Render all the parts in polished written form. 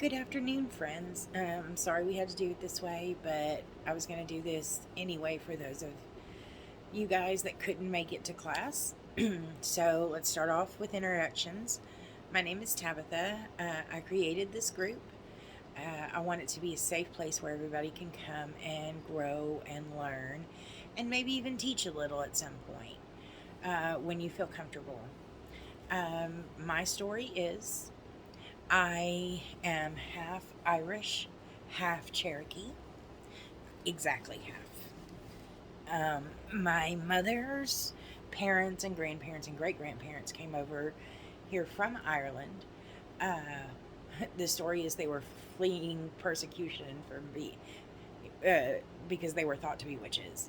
Good afternoon, friends. I'm sorry we had to do it this way, but I was going to do this anyway for those of you guys that couldn't make it to class. So let's start off with introductions. My name is Tabitha. I created this group. I want it to be a safe place where everybody can come and grow and learn and maybe even teach a little at some point when you feel comfortable. My story is I am half Irish, half Cherokee, exactly half. My mother's parents and grandparents and great grandparents came over here from Ireland. Uh, the story is they were fleeing persecution because they were thought to be witches.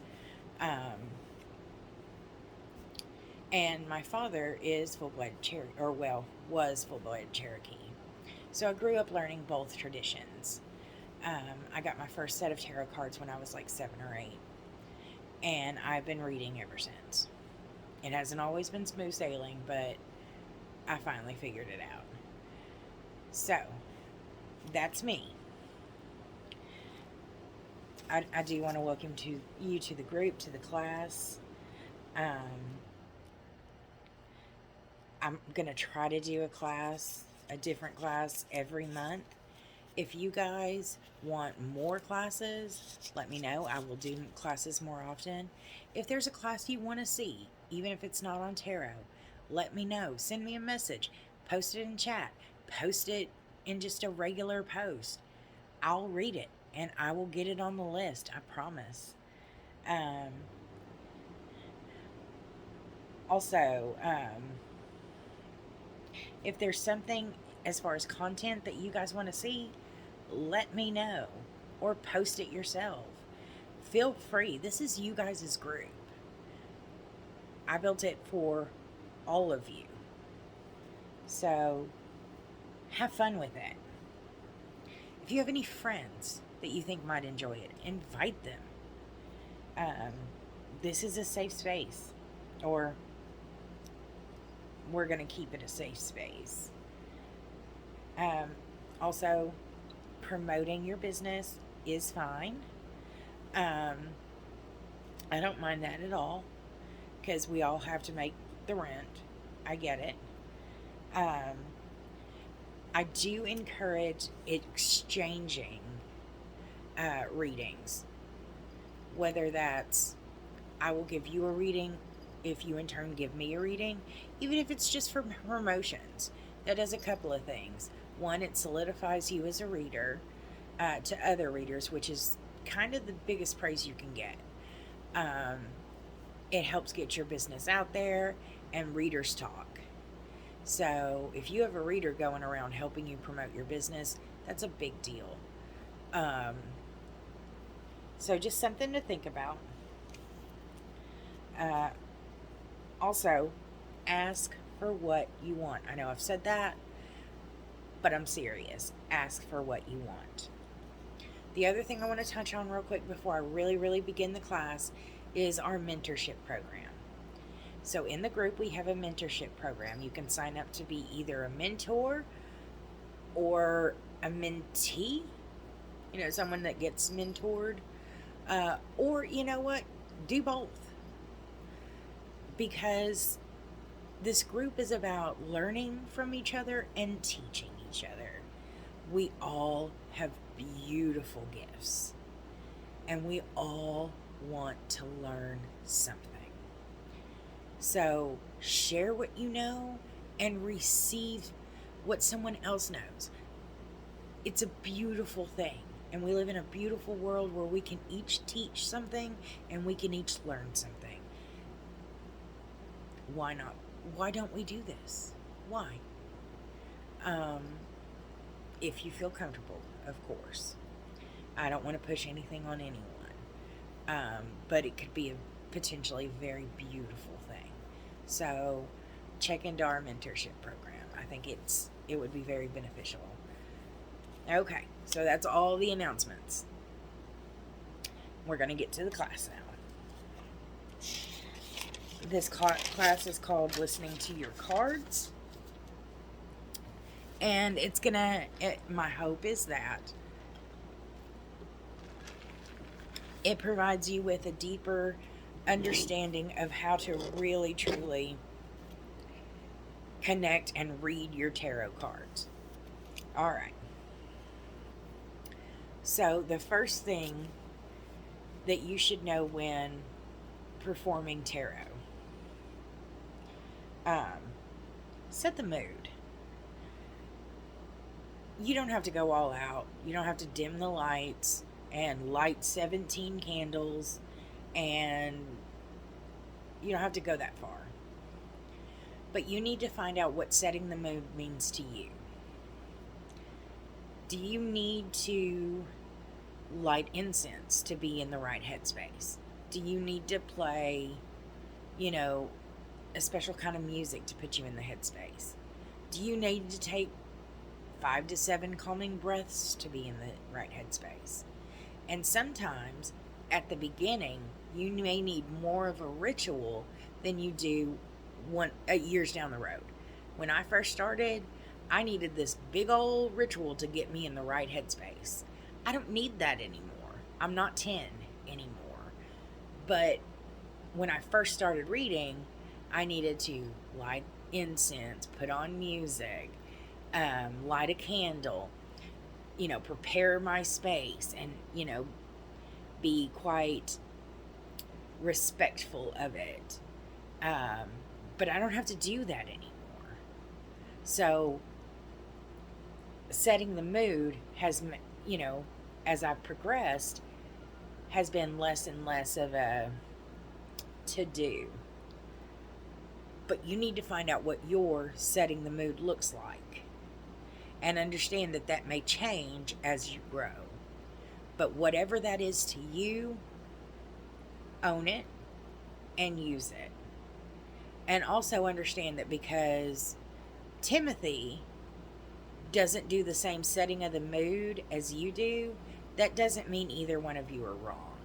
Um, and my father is full-blooded Cherokee, or well, was full-blooded Cherokee. So I grew up learning both traditions. I got my first set of tarot cards when I was like 7 or 8, and I've been reading ever since. It hasn't always been smooth sailing, but I finally figured it out. So, that's me. I do want to welcome you to the group, to the class. I'm going to try to do a different class every month. If you guys want more classes, let me know. I will do classes more often. If there's a class you want to see, even if it's not on tarot, let me know. Send me a message. Post it in chat. Post it in just a regular post. I'll read it and I will get it on the list. I promise. Um, also, if there's something as far as content that you guys want to see, let me know or post it yourself. Feel free. This is you guys' group. I built it for all of you. So have fun with it. If you have any friends that you think might enjoy it, invite them. This is a safe space, or we're going to keep it a safe space. Also, promoting your business is fine. I don't mind that at all because we all have to make the rent. I get it. I do encourage exchanging readings, whether that's I will give you a reading if you in turn give me a reading, even if it's just for promotions. That does a couple of things. One, it solidifies you as a reader to other readers, which is kind of the biggest praise you can get. It helps get your business out there, and readers talk. So if you have a reader going around helping you promote your business, that's a big deal. So just something to think about. Also, ask for what you want. I know I've said that, but I'm serious. Ask for what you want. The other thing I want to touch on real quick before I really begin the class is our mentorship program. So in the group, we have a mentorship program. You can sign up to be either a mentor or a mentee, someone that gets mentored, or you know what, do both. Because this group is about learning from each other and teaching each other. We all have beautiful gifts, and we all want to learn something. So share what you know and receive what someone else knows. It's a beautiful thing, and we live in a beautiful world where we can each teach something and we can each learn something. Why not? Why don't we do this? Why? If you feel comfortable, of course. I don't want to push anything on anyone. But it could be a potentially very beautiful thing. So check into our mentorship program. I think it would be very beneficial. Okay, so that's all the announcements. We're going to get to the class now. This class is called Listening to Your Cards. And my hope is that it provides you with a deeper understanding of how to really, truly connect and read your tarot cards. All right. So, the first thing that you should know when performing tarot, um, set the mood. You don't have to go all out. You don't have to dim the lights and light 17 candles, and you don't have to go that far. But you need to find out what setting the mood means to you. Do you need to light incense to be in the right headspace? Do you need to play, a special kind of music to put you in the headspace? Do you need to take 5 to 7 calming breaths to be in the right headspace? And sometimes at the beginning, you may need more of a ritual than you do years down the road. When I first started, I needed this big old ritual to get me in the right headspace. I don't need that anymore. I'm not 10 anymore. But when I first started reading, I needed to light incense, put on music, light a candle, prepare my space, and, be quite respectful of it. But I don't have to do that anymore. So setting the mood has, as I've progressed, has been less and less of a to-do. But you need to find out what your setting the mood looks like, and understand that may change as you grow. But whatever that is to you, own it and use it. And also understand that because Timothy doesn't do the same setting of the mood as you do, that doesn't mean either one of you are wrong.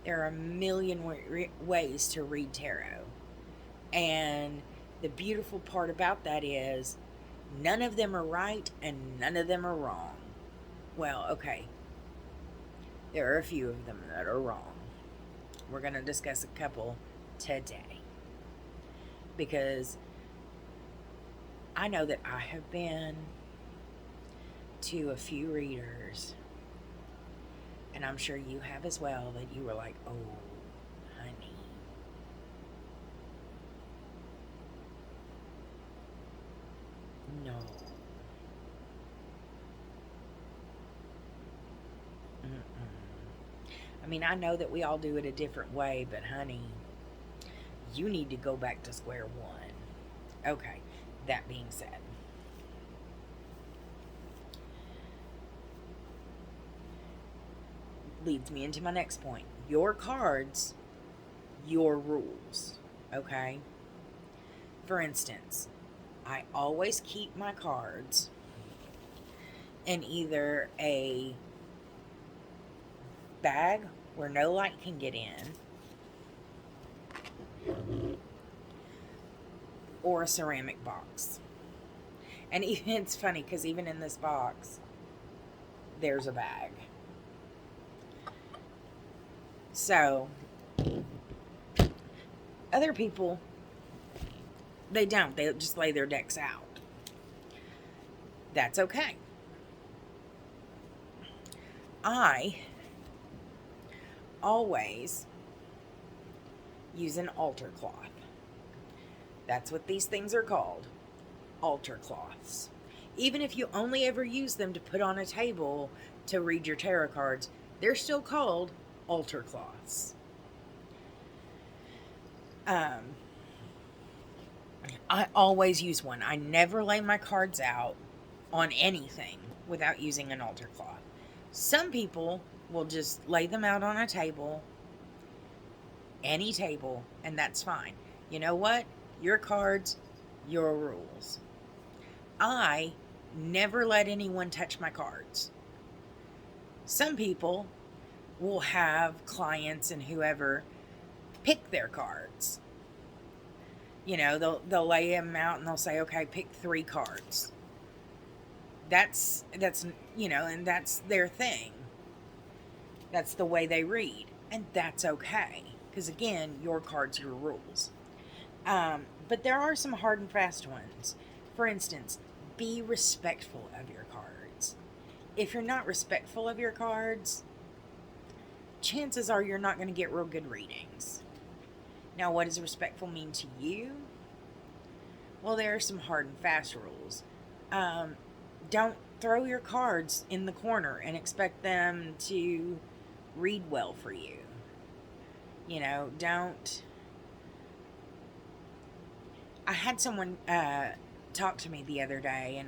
There are a million ways to read tarot. And the beautiful part about that is none of them are right and none of them are wrong. Well, okay. There are a few of them that are wrong. We're going to discuss a couple today. Because I know that I have been to a few readers, and I'm sure you have as well, that you were like, oh, honey. No. I mean, I know that we all do it a different way, but honey, you need to go back to square one. Okay, that being said, leads me into my next point. Your cards, your rules, okay? For instance, I always keep my cards in either a bag where no light can get in, or a ceramic box. And it's funny because even in this box, there's a bag. So, other people, they don't. They just lay their decks out. That's okay. I always use an altar cloth. That's what these things are called. Altar cloths. Even if you only ever use them to put on a table to read your tarot cards, they're still called altar cloths. I always use one. I never lay my cards out on anything without using an altar cloth. Some people will just lay them out on a table, any table, and that's fine. You know what? Your cards, your rules. I never let anyone touch my cards. Some people will have clients and whoever pick their cards. They'll lay them out and they'll say, okay, pick 3 cards. That's, and that's their thing. That's the way they read. And that's okay. Because again, your cards, your rules. But there are some hard and fast ones. For instance, be respectful of your cards. If you're not respectful of your cards, chances are you're not going to get real good readings. Now, what does respectful mean to you? Well, there are some hard and fast rules. Don't throw your cards in the corner and expect them to read well for you. Don't. I had someone talk to me the other day,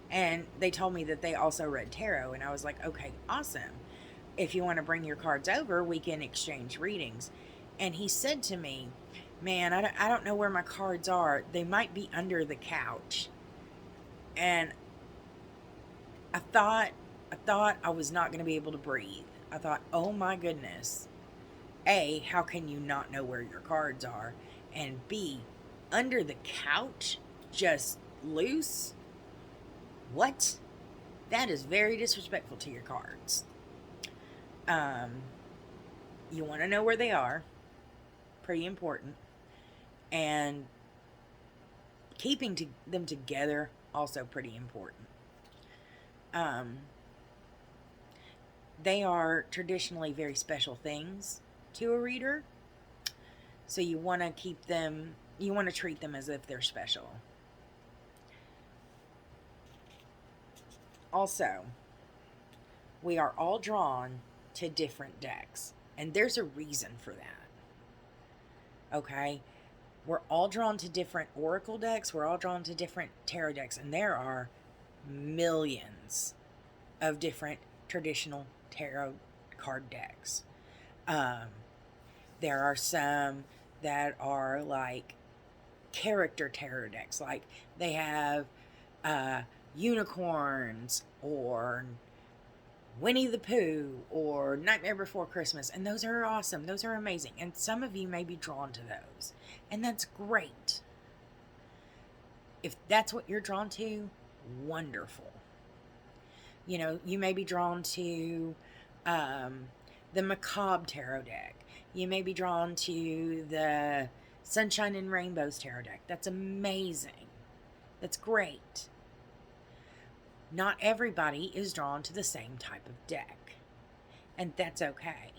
and they told me that they also read tarot, and I was like, okay, awesome. If you want to bring your cards over, we can exchange readings. And he said to me, man, I don't know where my cards are. They might be under the couch. And I thought I was not going to be able to breathe. I thought, oh my goodness. A, how can you not know where your cards are? And B, under the couch, just loose? What? That is very disrespectful to your cards. You want to know where they are. Pretty important. And keeping them together, also pretty important. They are traditionally very special things to a reader. So you want to treat them as if they're special. Also, we are all drawn to different decks, and there's a reason for that. Okay? We're all drawn to different oracle decks, we're all drawn to different tarot decks, and there are millions of different traditional tarot card decks. There are some that are like character tarot decks, like they have unicorns or Winnie the Pooh or Nightmare Before Christmas, and those are awesome. Those are amazing, and some of you may be drawn to those, and that's great. If that's what you're drawn to, wonderful. You may be drawn to the Macabre Tarot deck. You may be drawn to the Sunshine and Rainbows Tarot deck. That's amazing. That's great. Not everybody is drawn to the same type of deck, and that's okay.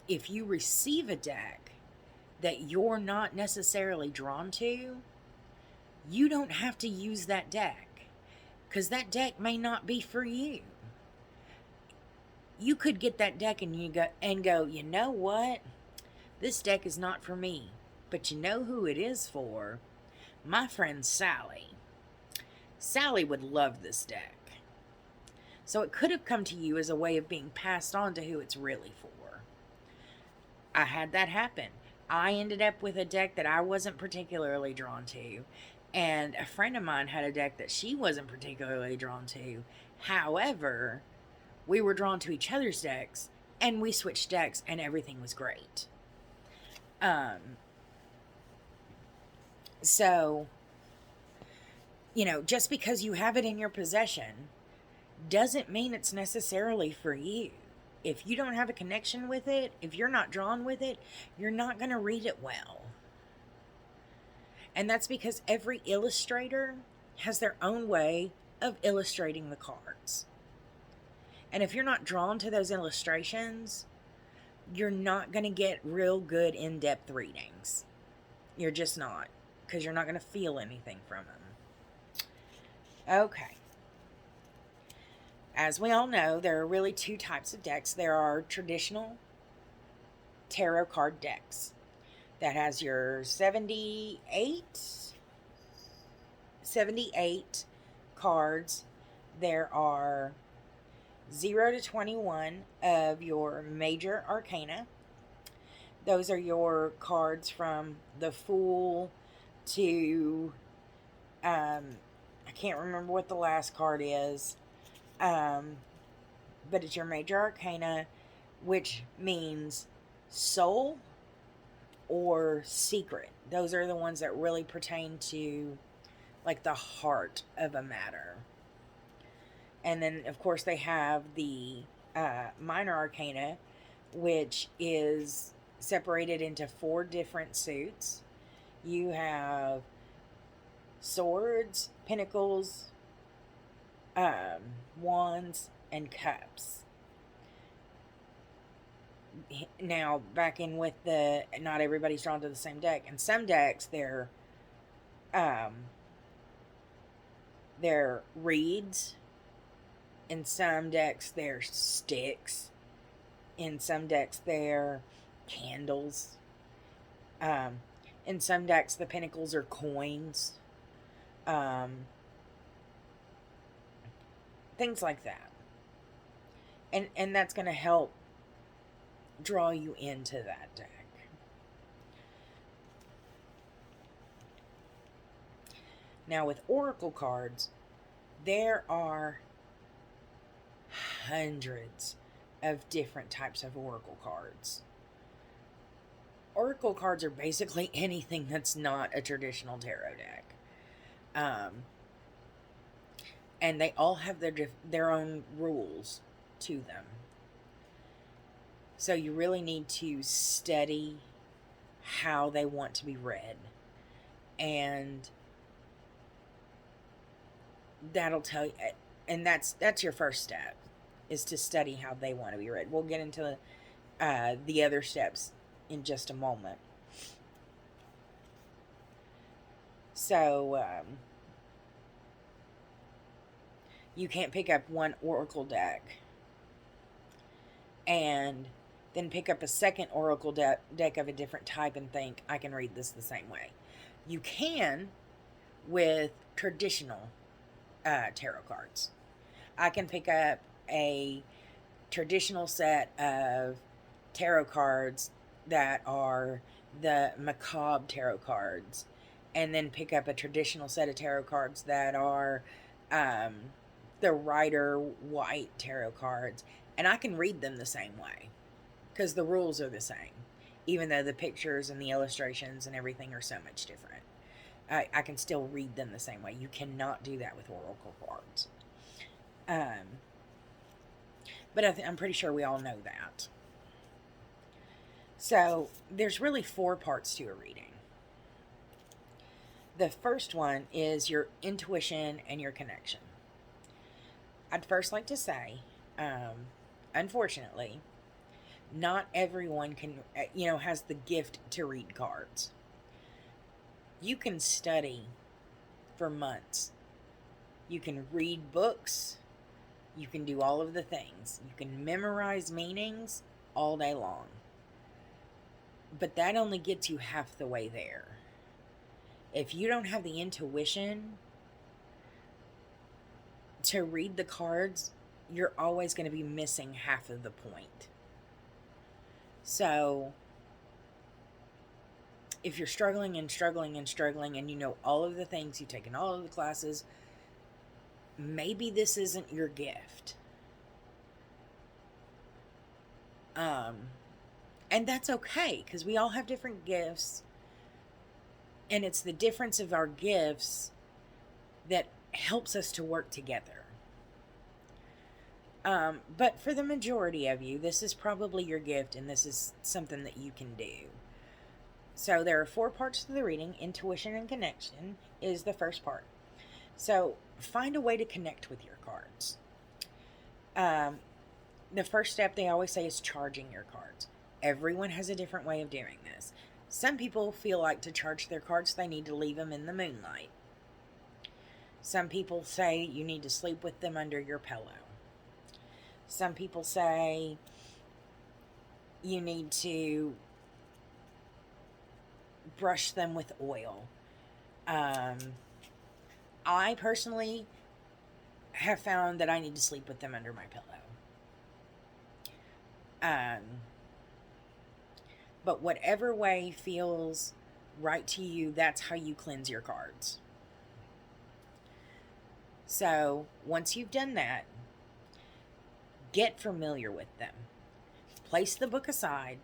If you receive a deck that you're not necessarily drawn to, you don't have to use that deck, because that deck may not be for you. You could get that deck and go, you know what? This deck is not for me. But you know who it is for? My friend Sally. Sally would love this deck. So it could have come to you as a way of being passed on to who it's really for. I had that happen. I ended up with a deck that I wasn't particularly drawn to, and a friend of mine had a deck that she wasn't particularly drawn to. However, we were drawn to each other's decks, and we switched decks, and everything was great. So, just because you have it in your possession doesn't mean it's necessarily for you. If you don't have a connection with it, if you're not drawn with it, you're not going to read it well. And that's because every illustrator has their own way of illustrating the cards. And if you're not drawn to those illustrations, you're not going to get real good in-depth readings. You're just not, because you're not going to feel anything from them. Okay. As we all know, there are really two types of decks. There are traditional tarot card decks. That has your 78 cards. There are 0 to 21 of your major arcana. Those are your cards from the Fool to, I can't remember what the last card is, but it's your major arcana, which means soul or secret. Those are the ones that really pertain to like the heart of a matter. And then, of course, they have the minor arcana, which is separated into 4 different suits. You have swords, pinnacles, wands, and cups. Now, back in with the, not everybody's drawn to the same deck. In some decks, um, they're reeds. In some decks, they're sticks. In some decks, they're candles. In some decks, the pinnacles are coins. Things like that. And that's going to help draw you into that deck. Now, with oracle cards, there are hundreds of different types of oracle cards. Oracle cards are basically anything that's not a traditional tarot deck. And they all have their own rules to them. So you really need to study how they want to be read. And that'll tell you, and that's your first step, is to study how they want to be read. We'll get into the other steps in just a moment. So you can't pick up one oracle deck and then pick up a second oracle deck of a different type and think, I can read this the same way. You can with traditional tarot cards. I can pick up a traditional set of tarot cards that are the macabre tarot cards, and then pick up a traditional set of tarot cards that are the Rider White tarot cards, and I can read them the same way because the rules are the same, even though the pictures and the illustrations and everything are so much different. I can still read them the same way. You cannot do that with oracle cards. But I'm pretty sure we all know that. So there's really 4 parts to a reading. The first one is your intuition and your connection. I'd first like to say, unfortunately, not everyone has the gift to read cards. You can study for months. You can read books. You can do all of the things. You can memorize meanings all day long. But that only gets you half the way there. If you don't have the intuition to read the cards, you're always going to be missing half of the point. So if you're struggling and you know all of the things, you've taken all of the classes, maybe this isn't your gift. And that's okay, because we all have different gifts, and it's the difference of our gifts that helps us to work together. But for the majority of you, this is probably your gift, and this is something that you can do. So there are 4 parts to the reading. Intuition and connection is the first part. So find a way to connect with your cards. The first step they always say is charging your cards. Everyone has a different way of doing this. Some people feel like to charge their cards, they need to leave them in the moonlight. Some people say you need to sleep with them under your pillow. Some people say you need to brush them with oil. I personally have found that I need to sleep with them under my pillow. But whatever way feels right to you, that's how you cleanse your cards. So once you've done that, get familiar with them. Place the book aside.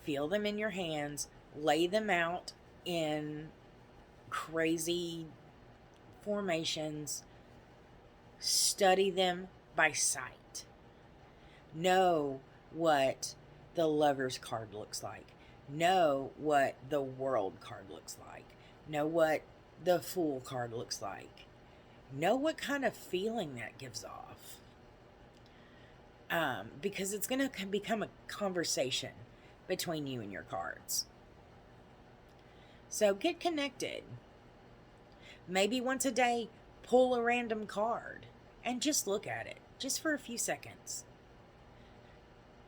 Feel them in your hands. Lay them out in crazy formations. Study them by sight. Know what the Lover's card looks like. Know what the World card looks like. Know what the Fool card looks like. Know what kind of feeling that gives off. Because it's going to become a conversation between you and your cards. So get connected. Maybe once a day, pull a random card and just look at it, just for a few seconds.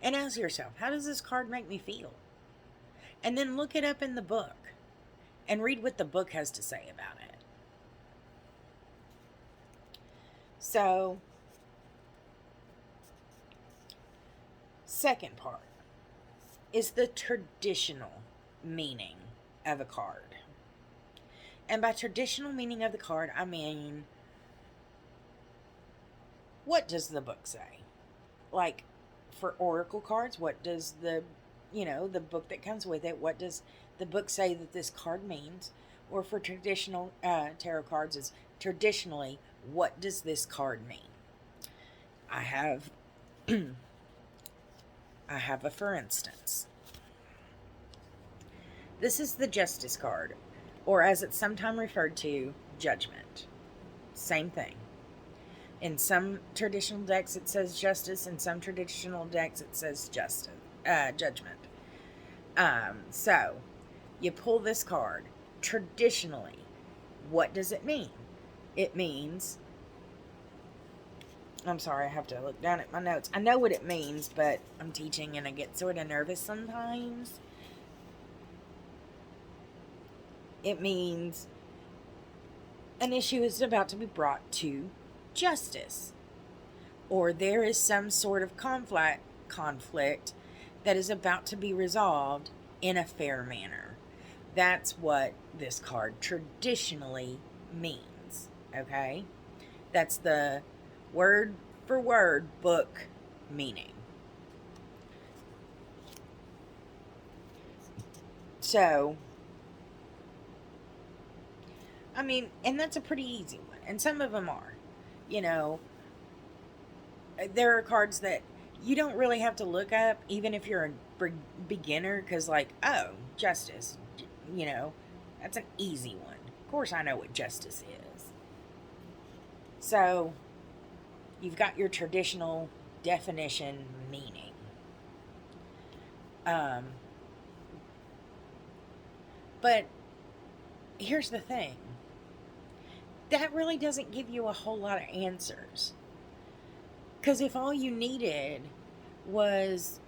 And ask yourself, how does this card make me feel? And then look it up in the book and read what the book has to say about it. So, second part is the traditional meaning of a card. And by traditional meaning of the card, I mean, what does the book say? Like, for oracle cards, what does the book that comes with it, what does the book say that this card means? Or for traditional tarot cards, is traditionally, what does this card mean? I have a for instance. This is the Justice card, or as it's sometimes referred to, Judgment. Same thing. In some traditional decks it says Justice, in some traditional decks it says Judgment. So, you pull this card. Traditionally, what does it mean? It means... I'm sorry, I have to look down at my notes. I know what it means, but I'm teaching and I get sort of nervous sometimes. It means an issue is about to be brought to justice. Or there is some sort of conflict that is about to be resolved in a fair manner. That's what this card traditionally means, okay? That's the word for word book meaning. So, I mean, and that's a pretty easy one. And some of them are. There are cards that you don't really have to look up, even if you're a beginner, because Justice, that's an easy one. Of course I know what Justice is. So, you've got your traditional definition meaning. But here's the thing. That really doesn't give you a whole lot of answers. Because if all you needed was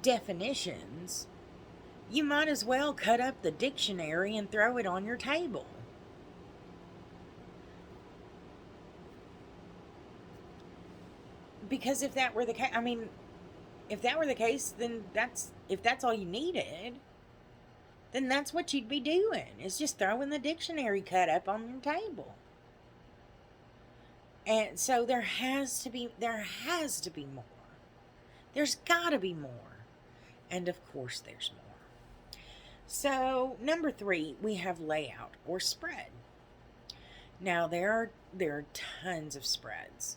definitions, you might as well cut up the dictionary and throw it on your table. Because if that were the case, then if that's all you needed, then that's what you'd be doing, is just throwing the dictionary cut up on your table. And so there has to be more. There's got to be more. And of course there's more. So, number 3, we have layout or spread. Now, there are tons of spreads.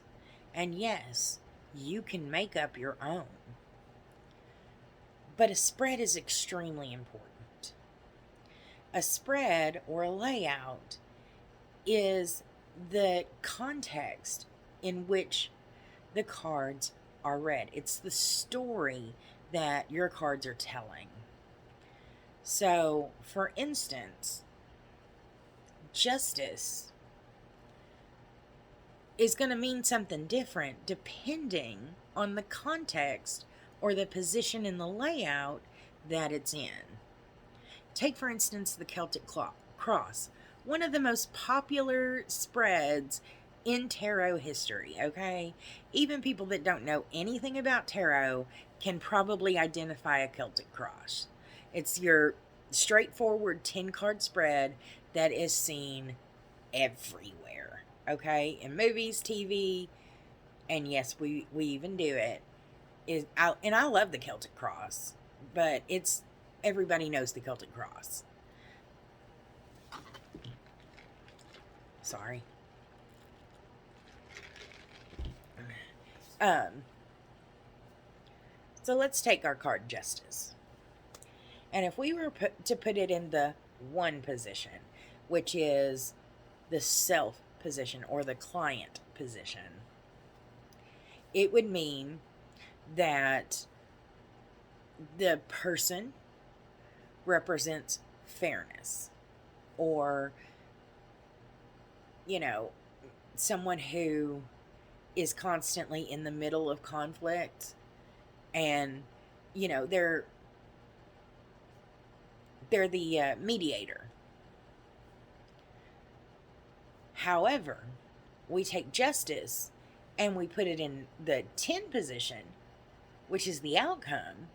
And yes, you can make up your own. But a spread is extremely important. A spread or a layout is the context in which the cards are read. It's the story that your cards are telling. So, for instance, Justice is going to mean something different depending on the context or the position in the layout that it's in. Take, for instance, the Celtic Cross, one of the most popular spreads in tarot history, okay? Even people that don't know anything about tarot can probably identify a Celtic Cross. It's your straightforward 10-card spread that is seen everywhere, okay? In movies, TV, and yes, we even do it. And I love the Celtic Cross, but everybody knows the Celtic Cross. Sorry. Um, so let's take our card Justice. And if we were to put it in the one position, which is the self position or the client position, it would mean that the person represents fairness, or, someone who is constantly in the middle of conflict, and they're the mediator. However, we take Justice and we put it in the 10 position, which is the outcome.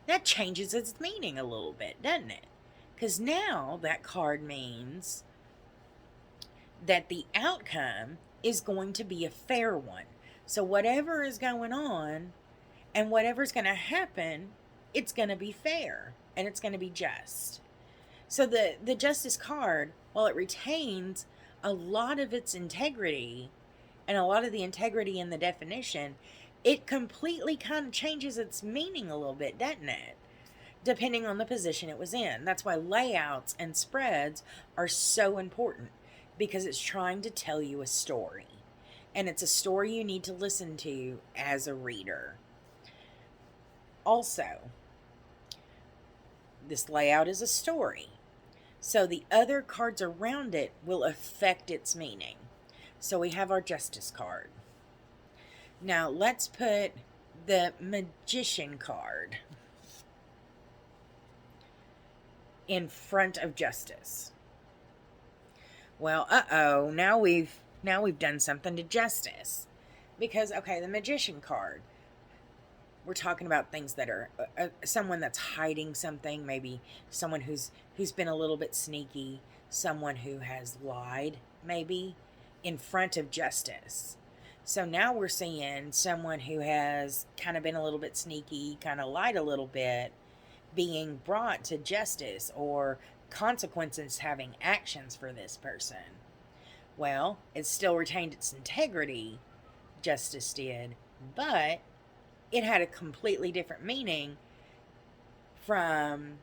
That changes its meaning a little bit, doesn't it? Because now that card means that the outcome is going to be a fair one. So whatever is going on and whatever's going to happen, it's going to be fair and it's going to be just. So the Justice card, while it retains a lot of its integrity and a lot of the integrity in the definition, it completely kind of changes its meaning a little bit, doesn't it? Depending on the position it was in. That's why layouts and spreads are so important, because it's trying to tell you a story. And it's a story you need to listen to as a reader. Also, this layout is a story. So the other cards around it will affect its meaning. So we have our Justice card. Now let's put the Magician card in front of Justice. Well, now we've done something to Justice. Because, okay, the Magician card, we're talking about things that are someone that's hiding something, maybe someone who's been a little bit sneaky, someone who has lied, maybe, in front of Justice. So now we're seeing someone who has kind of been a little bit sneaky, kind of lied a little bit, being brought to Justice, or consequences having actions for this person. Well, it still retained its integrity, Justice did, but it had a completely different meaning from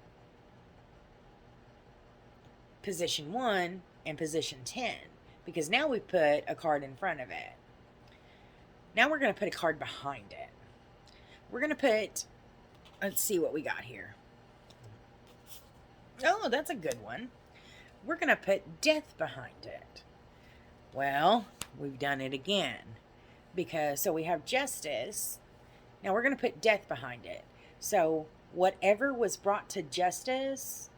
position 1 and position 10, because now we put a card in front of it. Now we're going to put a card behind it. We're going to put, let's see what we got here. Oh, that's a good one. We're going to put Death behind it. Well, we've done it again. So we have Justice. Now we're going to put Death behind it. So whatever was brought to Justice,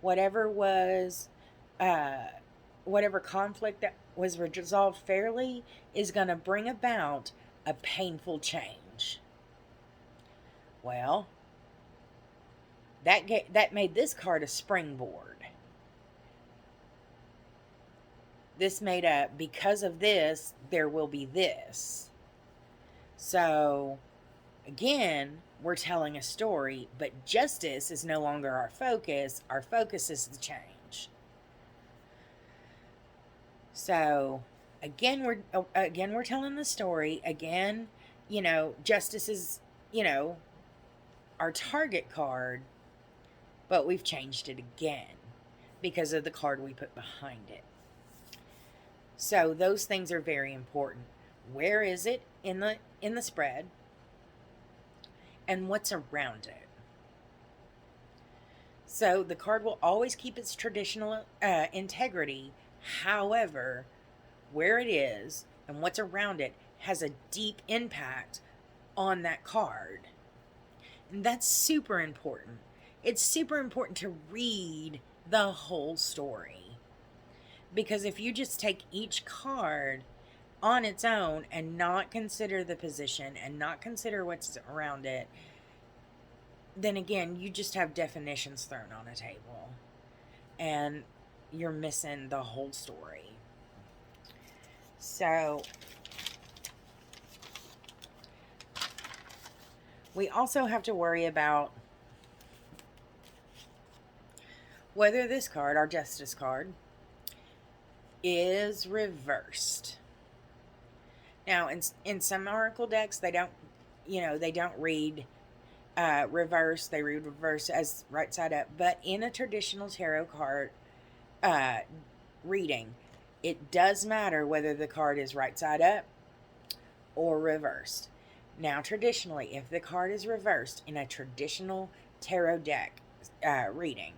whatever conflict that was resolved fairly, is going to bring about a painful change. Well, that made this card a springboard. This made a, because of this, there will be this. So, again, we're telling a story, but Justice is no longer our focus. Our focus is the change. So, again, we're telling the story. Again, Justice is, our target card, but we've changed it again because of the card we put behind it. So those things are very important. Where is it in the spread? And what's around it? So the card will always keep its traditional integrity. However, where it is and what's around it has a deep impact on that card. And that's super important. It's super important to read the whole story. Because if you just take each card on its own and not consider the position and not consider what's around it, then again, you just have definitions thrown on a table. And you're missing the whole story. So, we also have to worry about whether this card, our Justice card, is reversed. Now, in some oracle decks, they don't, they don't read reverse. They read reverse as right side up. But in a traditional tarot card uh, reading, it does matter whether the card is right side up or reversed. Now, traditionally, if the card is reversed in a traditional tarot deck reading,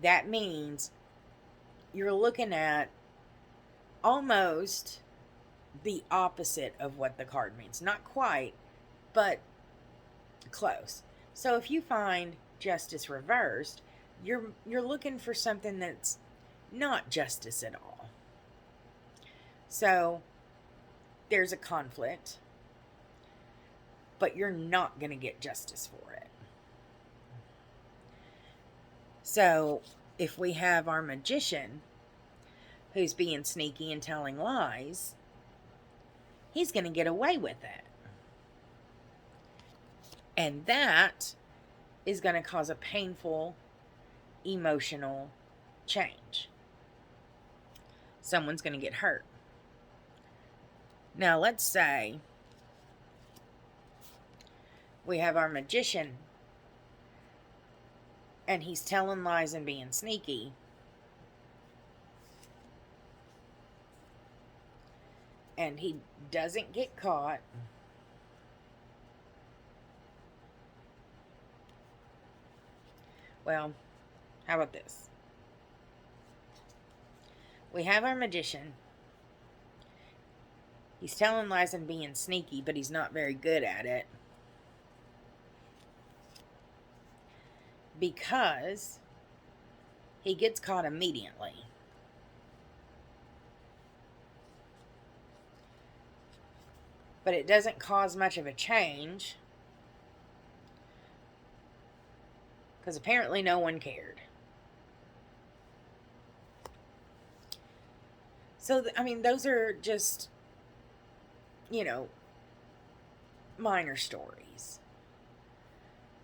that means you're looking at almost the opposite of what the card means. Not quite, but close. So if you find justice reversed, you're looking for something that's not justice at all. So there's a conflict, but you're not going to get justice for it. So if we have our magician who's being sneaky and telling lies, he's going to get away with it. And that is going to cause a painful, emotional change. Someone's going to get hurt. Now, let's say we have our magician and he's telling lies and being sneaky. And he doesn't get caught. Well, how about this? We have our magician. He's telling lies and being sneaky, but he's not very good at it. Because he gets caught immediately. But it doesn't cause much of a change. Because apparently no one cared. So, those are just, minor stories.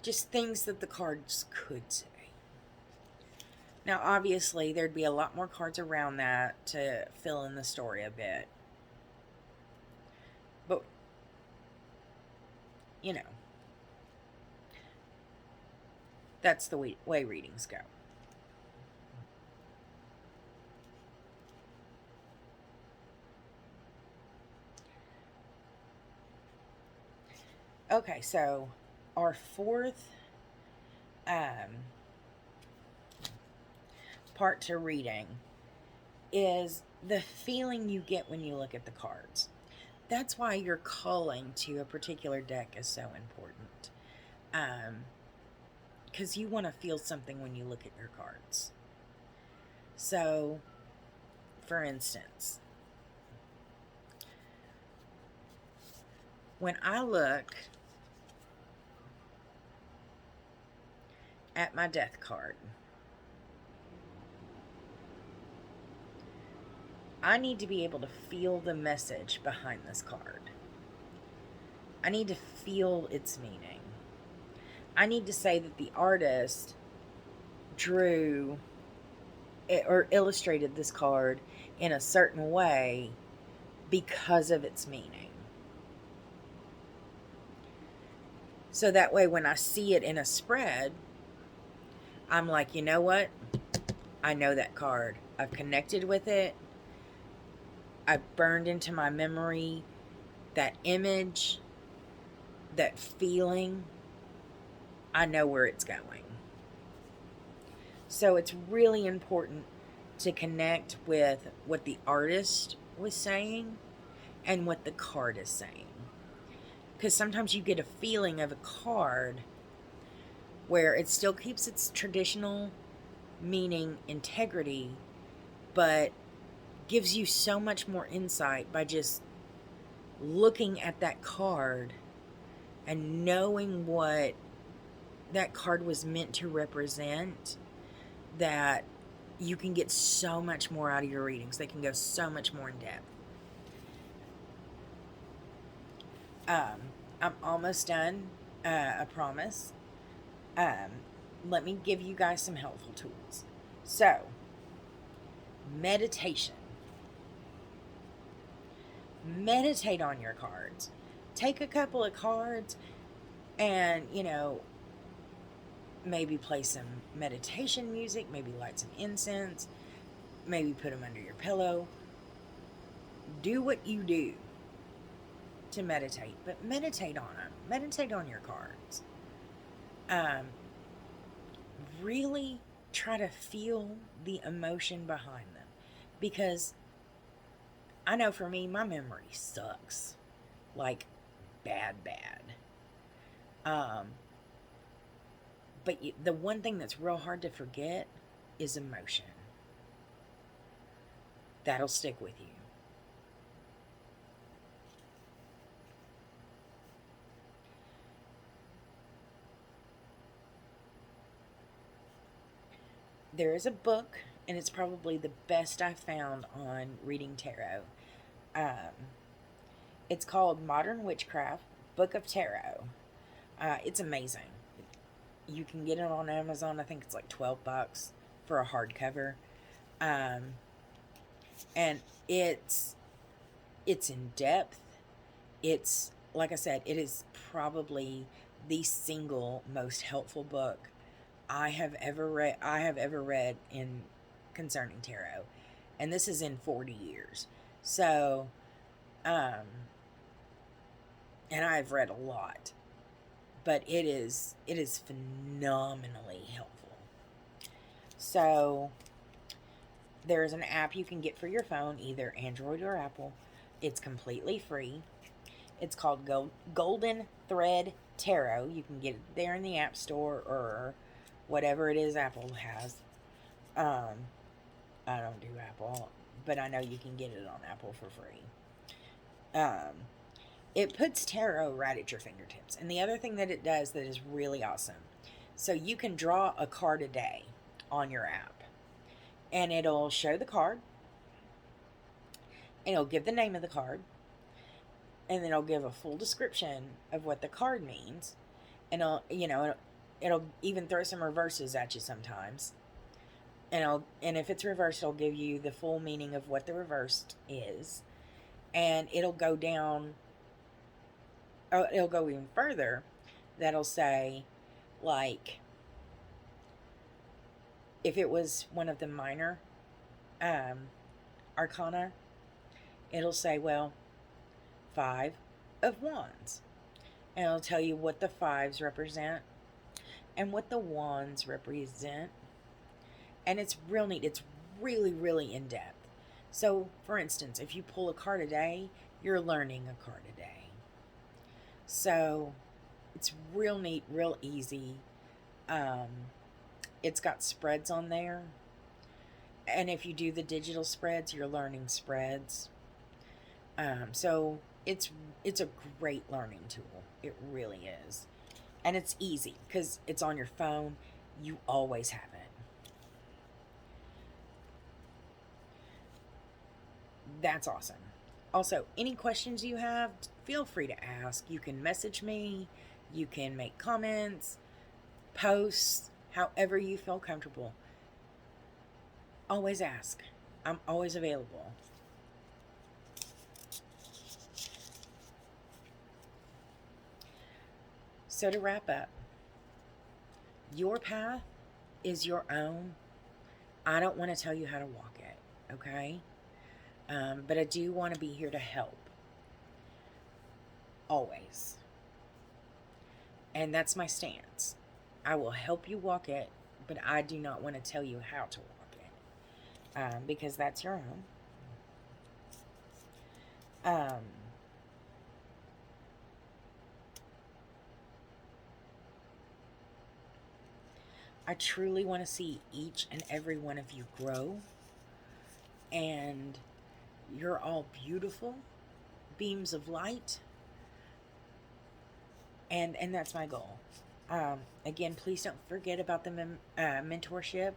Just things that the cards could say. Now, obviously, there'd be a lot more cards around that to fill in the story a bit. But, that's the way readings go. Okay, so our fourth part to reading is the feeling you get when you look at the cards. That's why your calling to a particular deck is so important. Because you want to feel something when you look at your cards. So, for instance, when I look at my death card, I need to be able to feel the message behind this card. I need to feel its meaning. I need to say that the artist drew or illustrated this card in a certain way because of its meaning. So that way when I see it in a spread, I'm like, you know what? I know that card. I've connected with it. I've burned into my memory that image, that feeling. I know where it's going. So it's really important to connect with what the artist was saying and what the card is saying. Because sometimes you get a feeling of a card where it still keeps its traditional meaning integrity, but gives you so much more insight by just looking at that card and knowing what that card was meant to represent, that you can get so much more out of your readings. They can go so much more in depth. I'm almost done, I promise. Let me give you guys some helpful tools. So, meditation. meditate on your cards. Take a couple of cards and, maybe play some meditation music, maybe light some incense, maybe put them under your pillow. Do what you do to meditate, but meditate on them. Meditate on your cards. Um, really try to feel the emotion behind them, because I know for me, my memory sucks, like bad. Um, but the one thing that's real hard to forget is emotion. That'll stick with you. There is a book, and it's probably the best I've found on reading tarot. Um, it's called Modern Witchcraft, Book of Tarot. It's amazing. You can get it on Amazon. I think it's like $12 for a hardcover. Um, and it's in depth. It's, like I said, it is probably the single most helpful book I have ever read in concerning tarot. And this is in 40 years. So, and I've read a lot, but it is phenomenally helpful. So, there's an app you can get for your phone, either Android or Apple. It's completely free. It's called Golden Thread Tarot. You can get it there in the App Store or whatever it is Apple has. I don't do Apple, but I know you can get it on Apple for free. It puts tarot right at your fingertips. And the other thing that it does that is really awesome, so you can draw a card a day on your app. And it'll show the card. And it'll give the name of the card. And then it'll give a full description of what the card means. And it'll even throw some reverses at you sometimes. And if it's reversed, it'll give you the full meaning of what the reversed is. And it'll go down, it'll go even further. That'll say, like, if it was one of the minor arcana, it'll say, well, 5 of Wands. And it'll tell you what the 5s represent and what the Wands represent. And it's real neat. It's really, really in depth. So, for instance, if you pull a card a day, you're learning a card a day. So, it's real neat, real easy. It's got spreads on there. And if you do the digital spreads, you're learning spreads. So it's a great learning tool. It really is. And it's easy because it's on your phone. You always have it. That's awesome. Also, any questions you have, feel free to ask. You can message me. You can make comments, posts, however you feel comfortable. Always ask. I'm always available. So to wrap up, your path is your own. I don't want to tell you how to walk it, okay? But I do want to be here to help. Always. And that's my stance. I will help you walk it, but I do not want to tell you how to walk it. Because that's your own. I truly want to see each and every one of you grow. And you're all beautiful beams of light. And that's my goal. Again, please don't forget about the mentorship.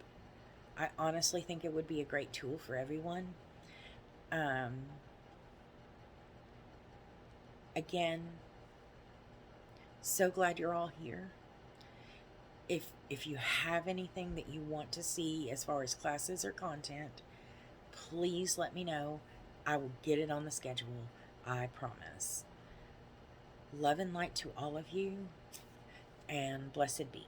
I honestly think it would be a great tool for everyone. Again, so glad you're all here. If you have anything that you want to see as far as classes or content, please let me know. I will get it on the schedule. I promise. Love and light to all of you, and blessed be.